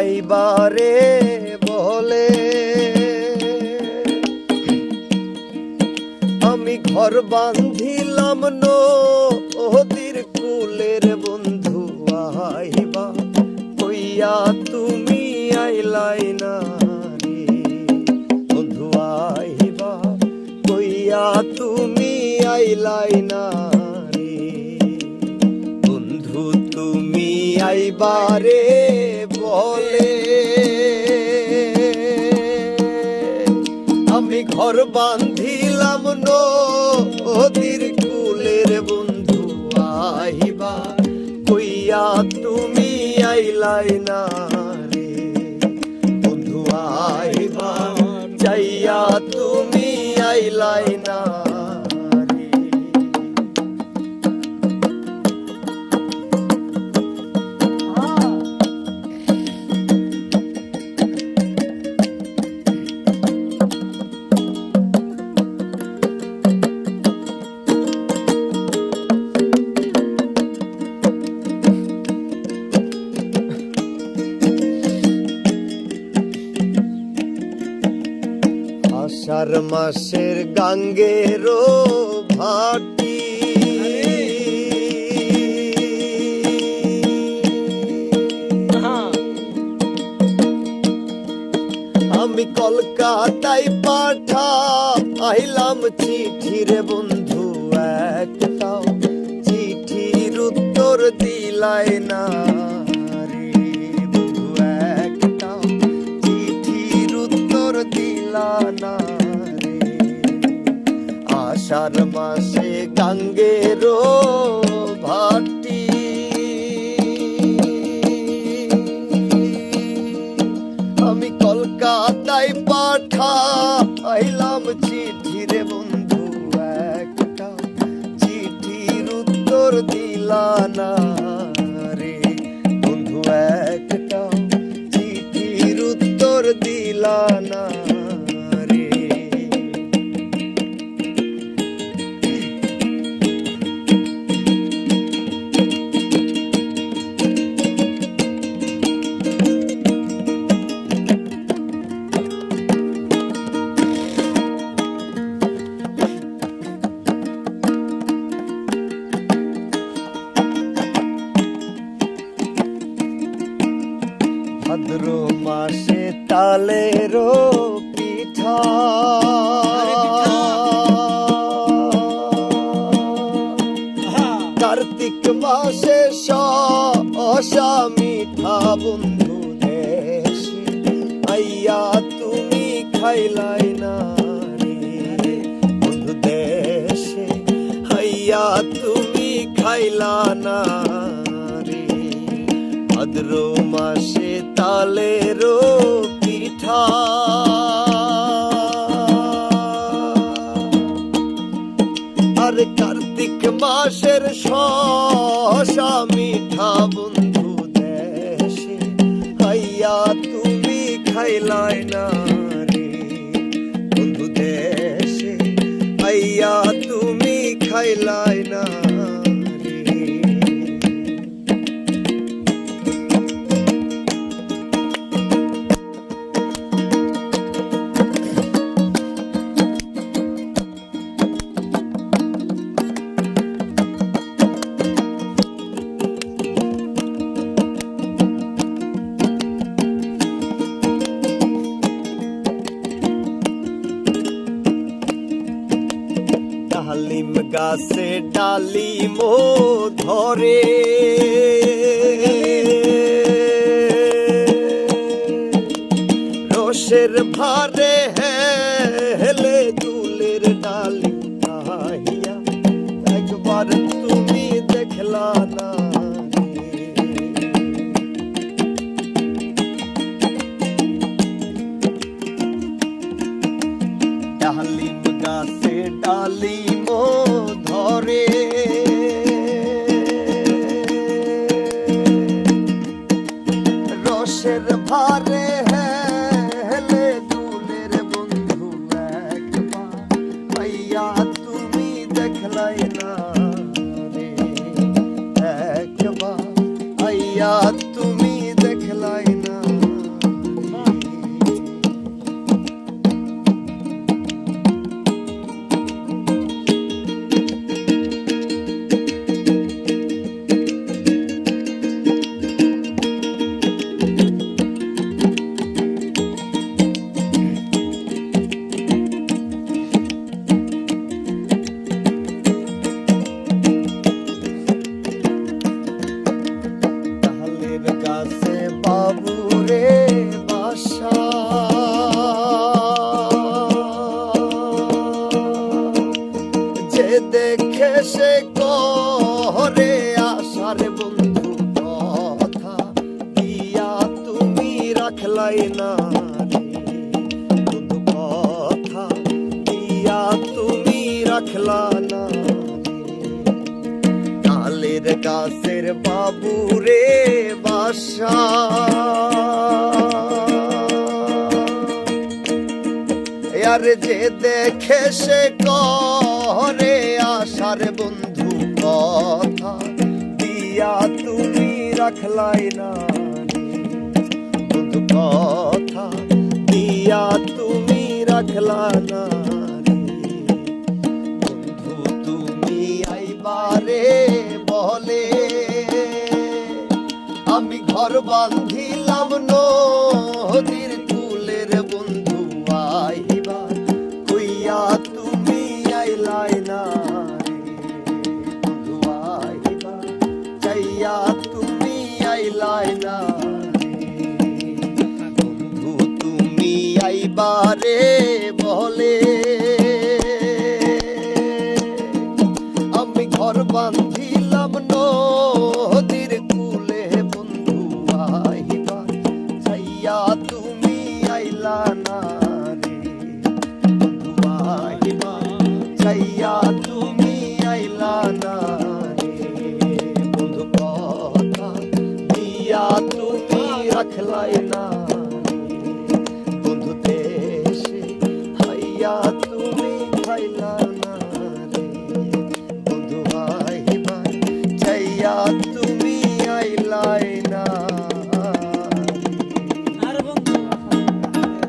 আইবারে বলে আমি ঘর বান্ধিলাম নদীর কুলের বন্ধু আইবা কইয়া তুমি আইলাই না রে বন্ধু আইবা কইয়া তুমি আইলাই না রে বন্ধু তুমি আইবারে বলে আমি ঘর বান্ধিলাম নদীর কুলের বন্ধু আইবা কইয়া তুমি আইলাই না রে বন্ধু আইবা যাইয়া তুমি আইলাই না রে আষাঢ় মাসের গাঙ্গের ভাটি আমি কলকাতায় পাঠাইলাম চিঠি রে বন্ধু একটাও চিঠির উত্তর দিলাই না রে বন্ধু একটাও চিঠির উত্তর দিলা না রে আষাঢ় মাসে গাঙ্গের ভাটি আমি কলকাতায় পাঠাইলাম চিঠি রে বন্ধু একটা চিঠির উত্তর দিলা না রে বন্ধু একটা চিঠির উত্তর দিলা না রে ভাদ্র মাসে তালের পিঠা কার্তিক মাসে শসা মিঠা বন্ধু দেশে আইয়া তুমি খাইলাই না রে বন্ধু দেশে আইয়া তুমি খাইলা না রে ভাদ্র মাসে তালের পিঠা আর কার্তিক মাসের শসা মিঠা বন্ধু দেশে আইয়া তুমি খাইলাই না রে বন্ধু দেশে আইয়া তুমি খাইলাই না ডালিম গাছে ডালিম ধরে রসের ভারে হেলে দুলের ডালিম খাইয়া একবার তুমি দেখলা না ডালিম গাছে ডালিম ধরে রসের ভারে হেলে দুলের বন্ধু একবার পাইয়া তুমি দেখলাই না সে করে আশার বন্ধু কথা দিয়া তুমি রাখলাই না রে বন্ধু, কথা দিয়া তুমি রাখলা না রে। তালের গাছের বাবু রে বাসা, আর যে দেখে সে করে আশার বন্ধু কথা দিয়া তুমি রাখলাই না রে বন্ধু, কথা দিয়া তুমি রাখলা না রে বন্ধু। তুমি আইবারে বলে আমি ঘর বাঁধিলাম নদীর কূলের বন্ধু, আইবা কইয়া তুমি আইলাই না রে বন্ধু, আইবা চাইয়া তুমি আইলাই না রে বন্ধু। তুমি আইবারে বলে আমি ঘর বাঁধিলাম